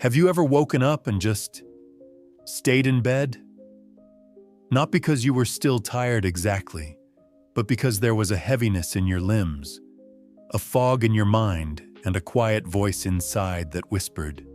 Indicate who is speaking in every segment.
Speaker 1: Have you ever woken up and just stayed in bed? Not because you were still tired exactly, but because there was a heaviness in your limbs, a fog in your mind, and a quiet voice inside that whispered,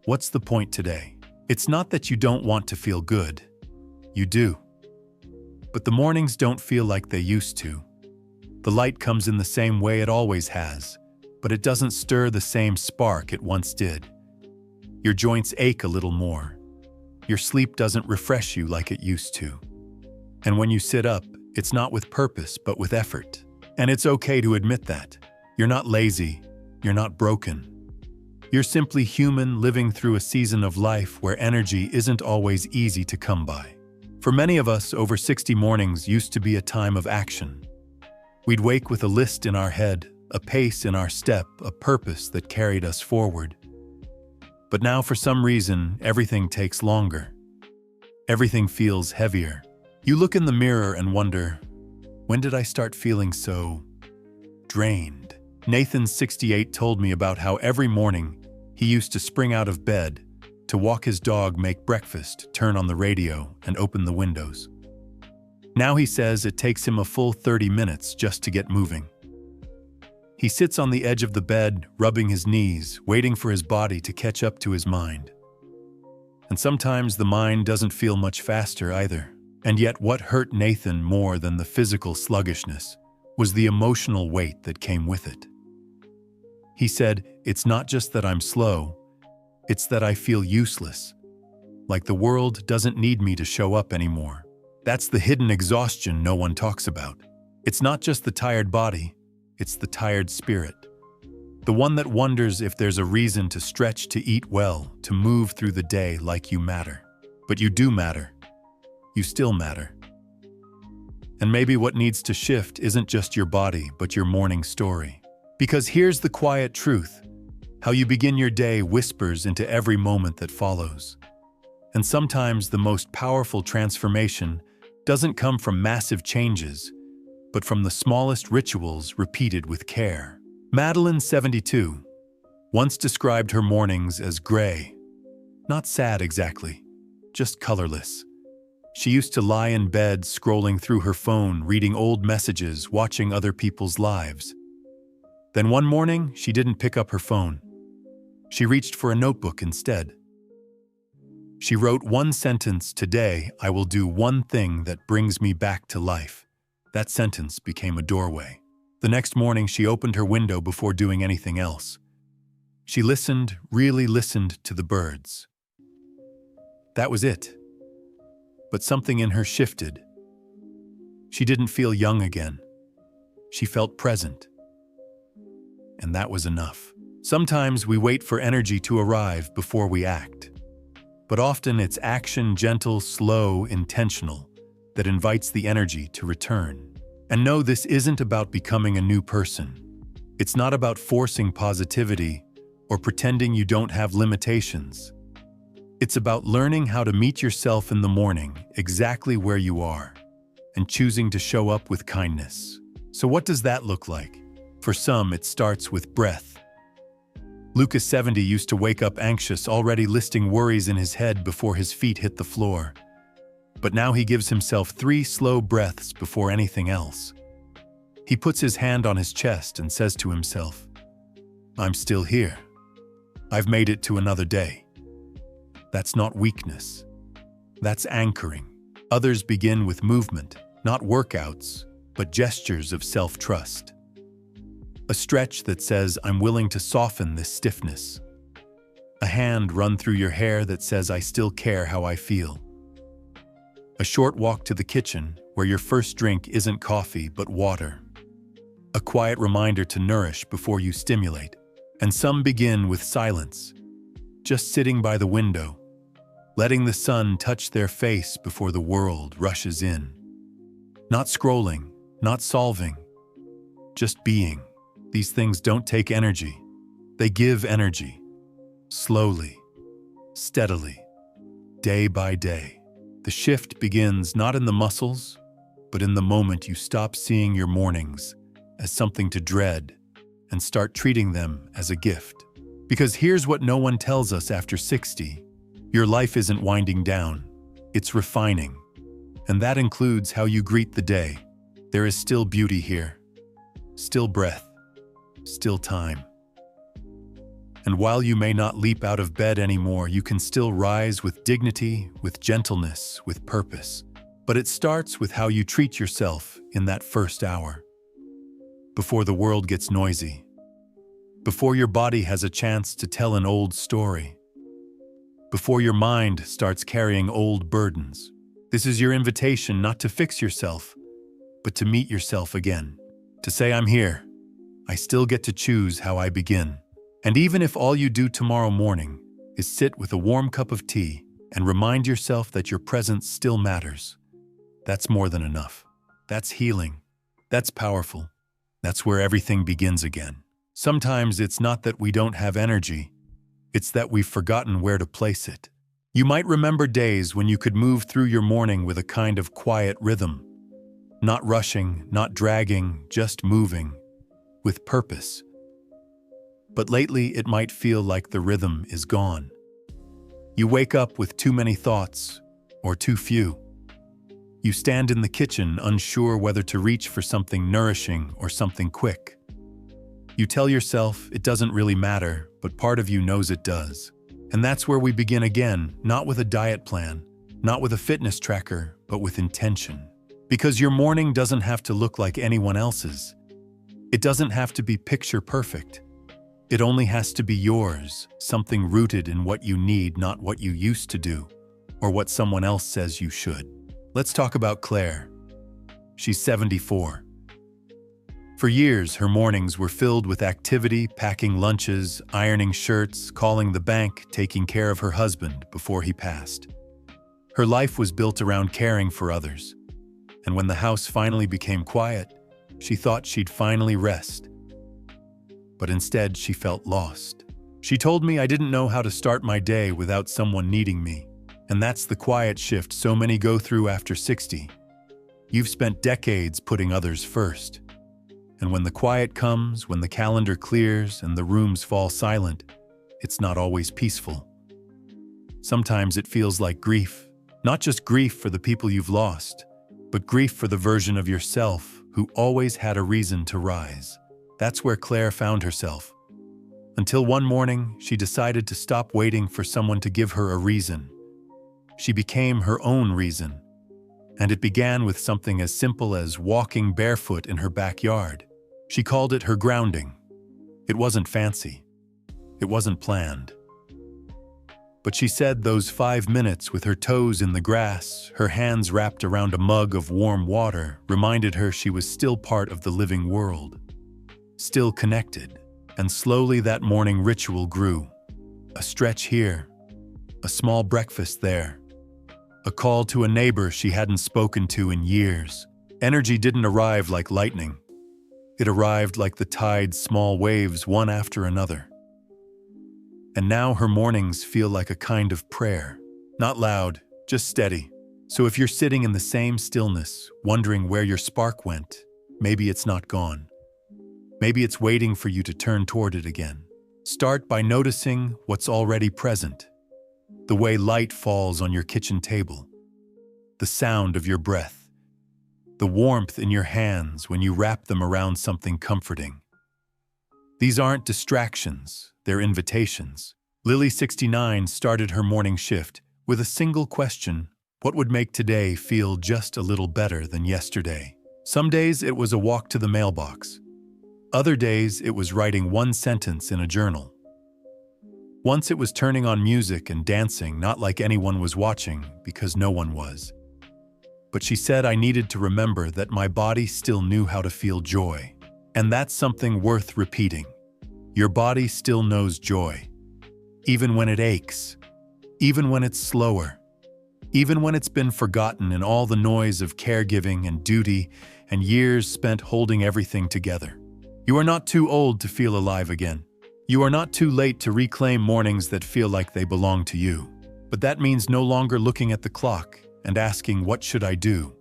Speaker 1: "What's the point today?" It's not that you don't want to feel good. You do. But the mornings don't feel like they used to. The light comes in the same way it always has, but it doesn't stir the same spark it once did. Your joints ache a little more. Your sleep doesn't refresh you like it used to. And when you sit up, it's not with purpose, but with effort. And it's okay to admit that. You're not lazy. You're not broken. You're simply human living through a season of life where energy isn't always easy to come by. For many of us, over 60 mornings used to be a time of action. We'd wake with a list in our head, a pace in our step, a purpose that carried us forward. But now, for some reason, everything takes longer. Everything feels heavier. You look in the mirror and wonder, when did I start feeling so drained? Nathan, 68, told me about how every morning he used to spring out of bed to walk his dog, make breakfast, turn on the radio, and open the windows. Now he says it takes him a full 30 minutes just to get moving. He sits on the edge of the bed, rubbing his knees, waiting for his body to catch up to his mind. And sometimes the mind doesn't feel much faster either. And yet what hurt Nathan more than the physical sluggishness was the emotional weight that came with it. He said, "It's not just that I'm slow, it's that I feel useless. Like the world doesn't need me to show up anymore." That's the hidden exhaustion no one talks about. It's not just the tired body, it's the tired spirit. The one that wonders if there's a reason to stretch, to eat well, to move through the day like you matter. But you do matter. You still matter. And maybe what needs to shift isn't just your body, but your morning story. Because here's the quiet truth. How you begin your day whispers into every moment that follows. And sometimes the most powerful transformation doesn't come from massive changes, but from the smallest rituals repeated with care. Madeline, 72, once described her mornings as gray. Not sad exactly, just colorless. She used to lie in bed, scrolling through her phone, reading old messages, watching other people's lives. Then one morning, she didn't pick up her phone. She reached for a notebook instead. She wrote one sentence, "Today, I will do one thing that brings me back to life." That sentence became a doorway. The next morning, she opened her window before doing anything else. She listened, really listened to the birds. That was it. But something in her shifted. She didn't feel young again. She felt present. And that was enough. Sometimes we wait for energy to arrive before we act. But often it's action, gentle, slow, intentional, that invites the energy to return. And no, this isn't about becoming a new person. It's not about forcing positivity or pretending you don't have limitations. It's about learning how to meet yourself in the morning exactly where you are and choosing to show up with kindness. So what does that look like? For some, it starts with breath. Lucas, 70, used to wake up anxious, already listing worries in his head before his feet hit the floor. But now he gives himself 3 slow breaths before anything else. He puts his hand on his chest and says to himself, "I'm still here. I've made it to another day." That's not weakness. That's anchoring. Others begin with movement, not workouts, but gestures of self-trust. A stretch that says, "I'm willing to soften this stiffness." A hand run through your hair that says, "I still care how I feel." A short walk to the kitchen where your first drink isn't coffee but water. A quiet reminder to nourish before you stimulate. And some begin with silence, just sitting by the window, letting the sun touch their face before the world rushes in. Not scrolling, not solving, just being. These things don't take energy. They give energy. Slowly, steadily, day by day. The shift begins not in the muscles, but in the moment you stop seeing your mornings as something to dread and start treating them as a gift. Because here's what no one tells us after 60. Your life isn't winding down, it's refining. And that includes how you greet the day. There is still beauty here, still breath, still time. And while you may not leap out of bed anymore, you can still rise with dignity, with gentleness, with purpose. But it starts with how you treat yourself in that first hour. Before the world gets noisy. Before your body has a chance to tell an old story. Before your mind starts carrying old burdens. This is your invitation not to fix yourself, but to meet yourself again. To say, I'm here. I still get to choose how I begin. And even if all you do tomorrow morning is sit with a warm cup of tea and remind yourself that your presence still matters, that's more than enough. That's healing. That's powerful. That's where everything begins again. Sometimes it's not that we don't have energy, it's that we've forgotten where to place it. You might remember days when you could move through your morning with a kind of quiet rhythm. Not rushing, not dragging, just moving, with purpose. But lately it might feel like the rhythm is gone. You wake up with too many thoughts, or too few. You stand in the kitchen unsure whether to reach for something nourishing or something quick. You tell yourself it doesn't really matter, but part of you knows it does. And that's where we begin again, not with a diet plan, not with a fitness tracker, but with intention. Because your morning doesn't have to look like anyone else's. It doesn't have to be picture perfect. It only has to be yours, something rooted in what you need, not what you used to do, or what someone else says you should. Let's talk about Claire. She's 74. For years, her mornings were filled with activity, packing lunches, ironing shirts, calling the bank, taking care of her husband before he passed. Her life was built around caring for others. And when the house finally became quiet, she thought she'd finally rest. But instead, she felt lost. She told me I didn't know how to start my day without someone needing me. And that's the quiet shift so many go through after 60. You've spent decades putting others first. And when the quiet comes, when the calendar clears and the rooms fall silent, it's not always peaceful. Sometimes it feels like grief. Not just grief for the people you've lost, but grief for the version of yourself who always had a reason to rise. That's where Claire found herself. Until one morning, she decided to stop waiting for someone to give her a reason. She became her own reason. And it began with something as simple as walking barefoot in her backyard. She called it her grounding. It wasn't fancy. It wasn't planned. But she said those 5 minutes with her toes in the grass, her hands wrapped around a mug of warm water, reminded her she was still part of the living world. Still connected. And slowly that morning ritual grew. A stretch here. A small breakfast there. A call to a neighbor she hadn't spoken to in years. Energy didn't arrive like lightning. It arrived like the tide's small waves, one after another. And now her mornings feel like a kind of prayer. Not loud, just steady. So if you're sitting in the same stillness, wondering where your spark went, maybe it's not gone. Maybe it's waiting for you to turn toward it again. Start by noticing what's already present. The way light falls on your kitchen table. The sound of your breath. The warmth in your hands when you wrap them around something comforting. These aren't distractions, they're invitations. Lily, 69, started her morning shift with a single question: what would make today feel just a little better than yesterday? Some days it was a walk to the mailbox. Other days it was writing one sentence in a journal. Once it was turning on music and dancing, not like anyone was watching, because no one was. But she said I needed to remember that my body still knew how to feel joy. And that's something worth repeating. Your body still knows joy. Even when it aches. Even when it's slower. Even when it's been forgotten in all the noise of caregiving and duty and years spent holding everything together. You are not too old to feel alive again. You are not too late to reclaim mornings that feel like they belong to you. But that means no longer looking at the clock and asking, what should I do?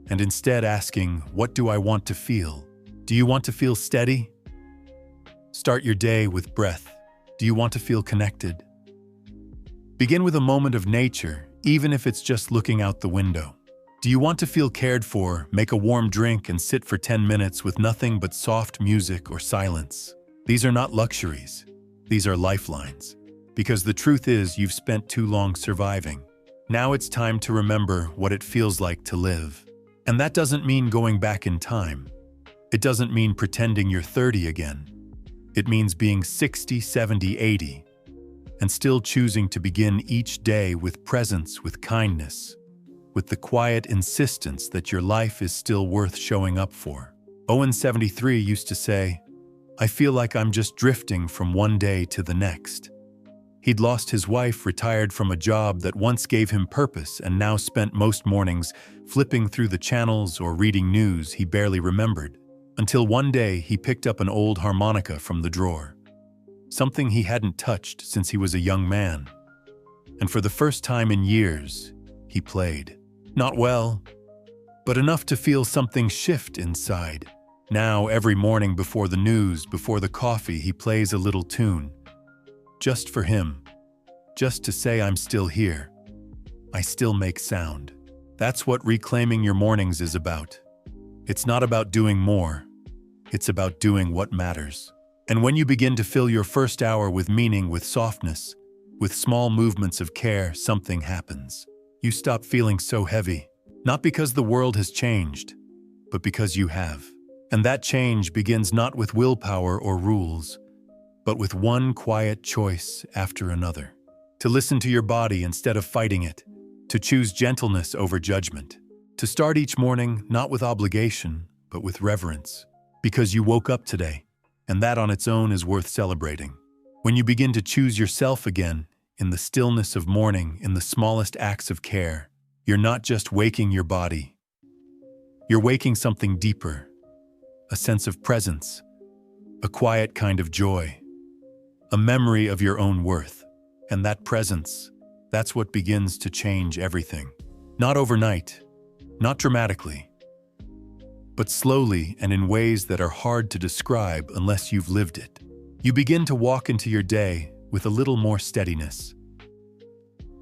Speaker 1: And instead asking, what do I want to feel? Do you want to feel steady? Start your day with breath. Do you want to feel connected? Begin with a moment of nature, even if it's just looking out the window. Do you want to feel cared for? Make a warm drink and sit for 10 minutes with nothing but soft music or silence. These are not luxuries. These are lifelines. Because the truth is, you've spent too long surviving. Now it's time to remember what it feels like to live. And that doesn't mean going back in time. It doesn't mean pretending you're 30 again. It means being 60, 70, 80, and still choosing to begin each day with presence, with kindness, with the quiet insistence that your life is still worth showing up for. Owen, 73, used to say, "I feel like I'm just drifting from one day to the next." He'd lost his wife, retired from a job that once gave him purpose, and now spent most mornings flipping through the channels or reading news he barely remembered. Until one day he picked up an old harmonica from the drawer. Something he hadn't touched since he was a young man. And for the first time in years, he played. Not well, but enough to feel something shift inside. Now, every morning before the news, before the coffee, he plays a little tune. Just for him. Just to say, I'm still here. I still make sound. That's what reclaiming your mornings is about. It's not about doing more. It's about doing what matters. And when you begin to fill your first hour with meaning, with softness, with small movements of care, something happens. You stop feeling so heavy. Not because the world has changed, but because you have. And that change begins not with willpower or rules, but with one quiet choice after another. To listen to your body instead of fighting it. To choose gentleness over judgment. To start each morning not with obligation, but with reverence. Because you woke up today, and that on its own is worth celebrating. When you begin to choose yourself again, in the stillness of morning, in the smallest acts of care, you're not just waking your body. You're waking something deeper. A sense of presence. A quiet kind of joy. A memory of your own worth. And that presence, that's what begins to change everything. Not overnight, not dramatically, but slowly and in ways that are hard to describe unless you've lived it. You begin to walk into your day with a little more steadiness.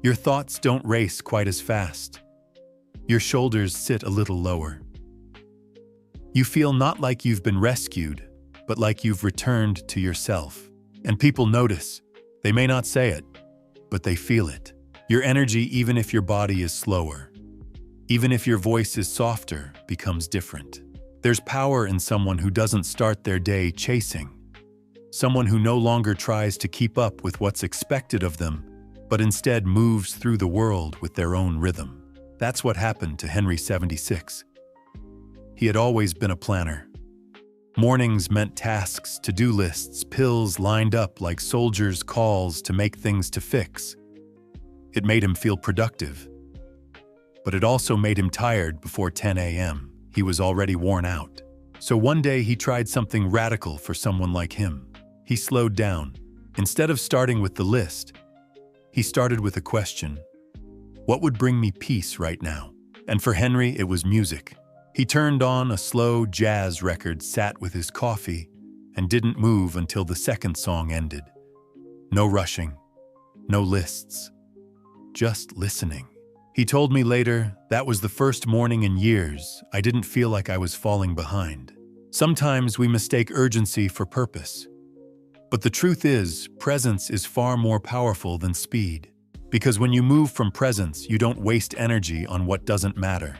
Speaker 1: Your thoughts don't race quite as fast. Your shoulders sit a little lower. You feel not like you've been rescued, but like you've returned to yourself. And people notice. They may not say it, but they feel it. Your energy, even if your body is slower, even if your voice is softer, becomes different. There's power in someone who doesn't start their day chasing. Someone who no longer tries to keep up with what's expected of them, but instead moves through the world with their own rhythm. That's what happened to Henry, 76. He had always been a planner. Mornings meant tasks, to-do lists, pills lined up like soldiers' calls to make things to fix. It made him feel productive. But it also made him tired before 10 a.m. He was already worn out. So one day he tried something radical for someone like him. He slowed down. Instead of starting with the list, he started with a question. What would bring me peace right now? And for Henry, it was music. He turned on a slow jazz record, sat with his coffee, and didn't move until the second song ended. No rushing, no lists, just listening. He told me later, that was the first morning in years I didn't feel like I was falling behind. Sometimes we mistake urgency for purpose. But the truth is, presence is far more powerful than speed. Because when you move from presence, you don't waste energy on what doesn't matter.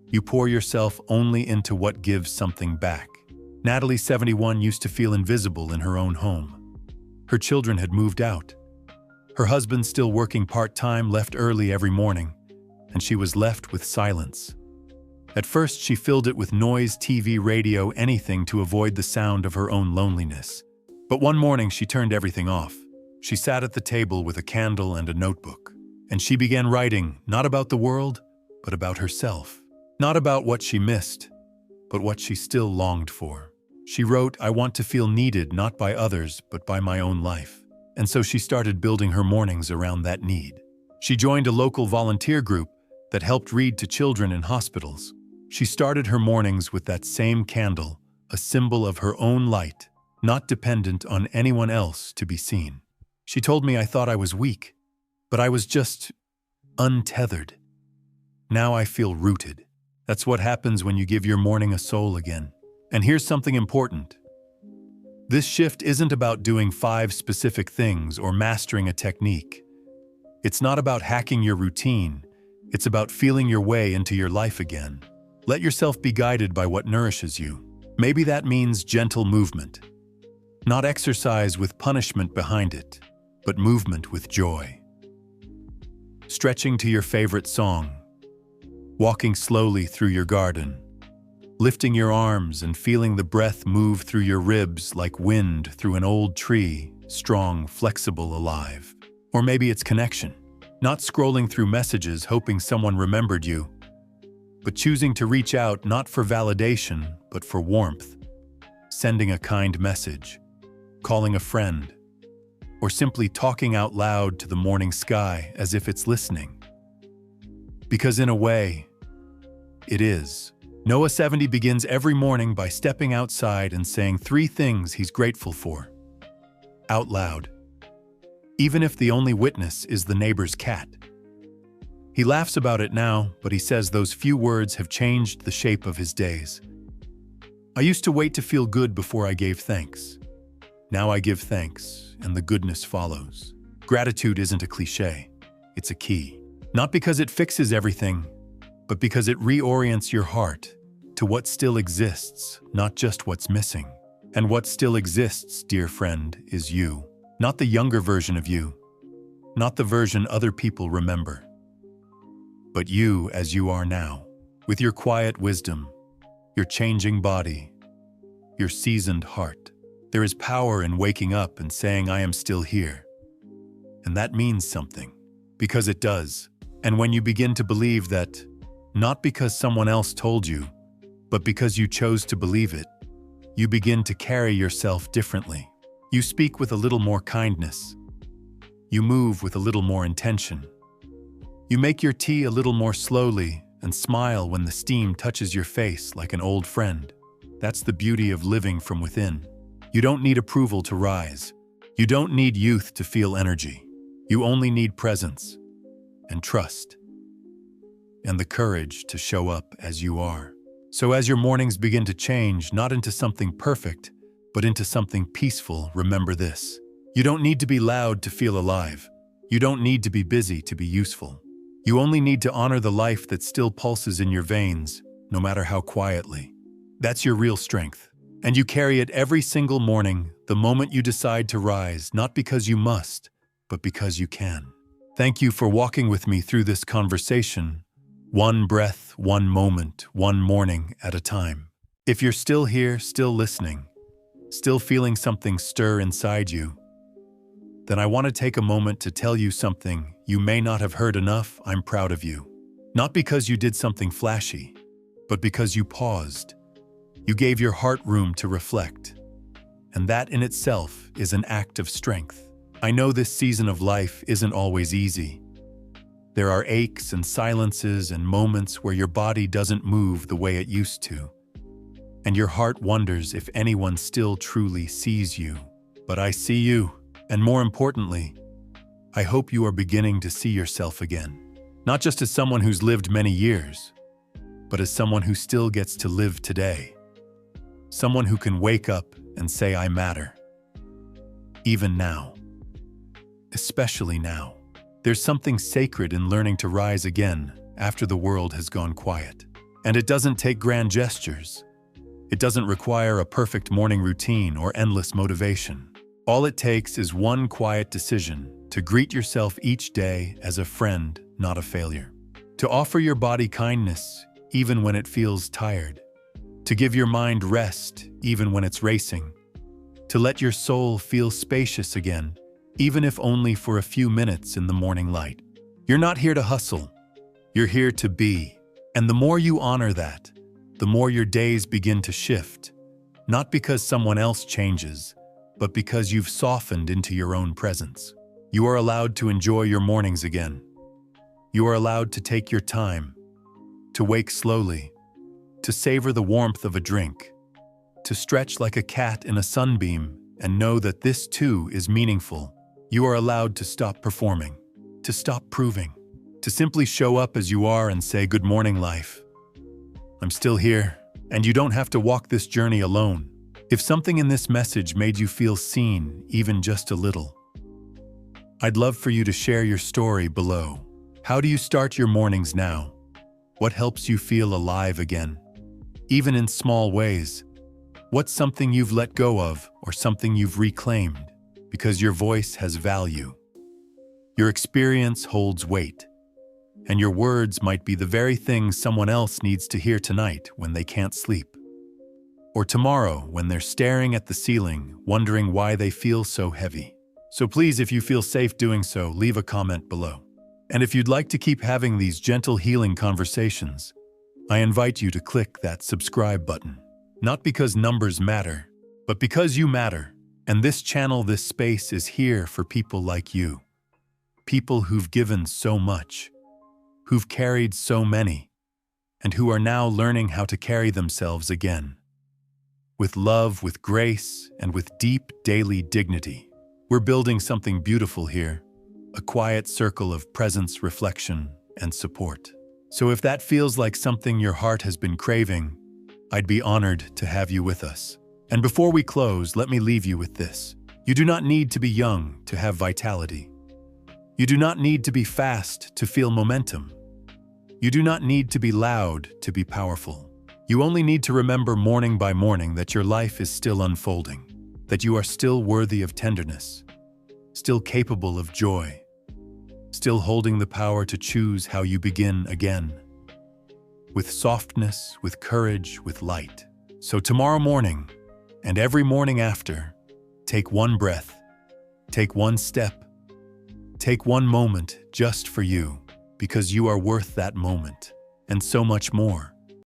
Speaker 1: You pour yourself only into what gives something back. Natalie, 71, used to feel invisible in her own home. Her children had moved out. Her husband, still working part-time, left early every morning, and she was left with silence. At first, she filled it with noise, TV, radio, anything to avoid the sound of her own loneliness. But one morning, she turned everything off. She sat at the table with a candle and a notebook, and she began writing, not about the world, but about herself. Not about what she missed, but what she still longed for. She wrote, I want to feel needed not by others, but by my own life. And so she started building her mornings around that need. She joined a local volunteer group that helped read to children in hospitals. She started her mornings with that same candle, a symbol of her own light. not dependent on anyone else to be seen. She told me I thought I was weak, but I was just untethered. Now I feel rooted. That's what happens when you give your morning a soul again. And here's something important. This shift isn't about doing 5 specific things or mastering a technique. It's not about hacking your routine. It's about feeling your way into your life again. Let yourself be guided by what nourishes you. Maybe that means gentle movement. Not exercise with punishment behind it, but movement with joy. Stretching to your favorite song. Walking slowly through your garden. Lifting your arms and feeling the breath move through your ribs like wind through an old tree, strong, flexible, alive. Or maybe it's connection. Not scrolling through messages hoping someone remembered you, but choosing to reach out not for validation, but for warmth. Sending a kind message, calling a friend, or simply talking out loud to the morning sky as if it's listening. Because in a way, it is. Noah 70 begins every morning by stepping outside and saying 3 things he's grateful for. Out loud. Even if the only witness is the neighbor's cat. He laughs about it now, but he says those few words have changed the shape of his days. I used to wait to feel good before I gave thanks. Now I give thanks, and the goodness follows. Gratitude isn't a cliché, it's a key. Not because it fixes everything, but because it reorients your heart to what still exists, not just what's missing. And what still exists, dear friend, is you. Not the younger version of you, not the version other people remember, but you as you are now, with your quiet wisdom, your changing body, your seasoned heart. There is power in waking up and saying, I am still here. And that means something, because it does. And when you begin to believe that, not because someone else told you, but because you chose to believe it, you begin to carry yourself differently. You speak with a little more kindness. You move with a little more intention. You make your tea a little more slowly and smile when the steam touches your face like an old friend. That's the beauty of living from within. You don't need approval to rise. You don't need youth to feel energy. You only need presence and trust and the courage to show up as you are. So as your mornings begin to change, not into something perfect, but into something peaceful, remember this. You don't need to be loud to feel alive. You don't need to be busy to be useful. You only need to honor the life that still pulses in your veins, no matter how quietly. That's your real strength. And you carry it every single morning, the moment you decide to rise, not because you must, but because you can. Thank you for walking with me through this conversation, one breath, one moment, one morning at a time. If you're still here, still listening, still feeling something stir inside you, then I want to take a moment to tell you something you may not have heard enough. I'm proud of you. Not because you did something flashy, but because you paused. You gave your heart room to reflect. And that in itself is an act of strength. I know this season of life isn't always easy. There are aches and silences and moments where your body doesn't move the way it used to. And your heart wonders if anyone still truly sees you. But I see you, and more importantly, I hope you are beginning to see yourself again. Not just as someone who's lived many years, but as someone who still gets to live today. Someone who can wake up and say, I matter. Even now. Especially now. There's something sacred in learning to rise again after the world has gone quiet. And it doesn't take grand gestures. It doesn't require a perfect morning routine or endless motivation. All it takes is one quiet decision to greet yourself each day as a friend, not a failure. To offer your body kindness, even when it feels tired. To give your mind rest, even when it's racing. To let your soul feel spacious again, even if only for a few minutes in the morning light. You're not here to hustle. You're here to be. And the more you honor that, the more your days begin to shift, not because someone else changes, but because you've softened into your own presence. You are allowed to enjoy your mornings again. You are allowed to take your time, to wake slowly, to savor the warmth of a drink, to stretch like a cat in a sunbeam and know that this too is meaningful. You are allowed to stop performing, to stop proving, to simply show up as you are and say, "Good morning, life. I'm still here." And you don't have to walk this journey alone. If something in this message made you feel seen, even just a little, I'd love for you to share your story below. How do you start your mornings now? What helps you feel alive again? Even in small ways. What's something you've let go of or something you've reclaimed? Because your voice has value. Your experience holds weight. And your words might be the very thing someone else needs to hear tonight when they can't sleep. Or tomorrow when they're staring at the ceiling, wondering why they feel so heavy. So please, if you feel safe doing so, leave a comment below. And if you'd like to keep having these gentle healing conversations, I invite you to click that subscribe button. Not because numbers matter, but because you matter. And this channel, this space is here for people like you. People who've given so much, who've carried so many, and who are now learning how to carry themselves again. With love, with grace, and with deep daily dignity. We're building something beautiful here, a quiet circle of presence, reflection, and support. So if that feels like something your heart has been craving, I'd be honored to have you with us. And before we close, let me leave you with this. You do not need to be young to have vitality. You do not need to be fast to feel momentum. You do not need to be loud to be powerful. You only need to remember morning by morning that your life is still unfolding, that you are still worthy of tenderness, still capable of joy, still holding the power to choose how you begin again. With softness, with courage, with light. So tomorrow morning, and every morning after, take one breath, take one step, take one moment just for you, because you are worth that moment, and so much more.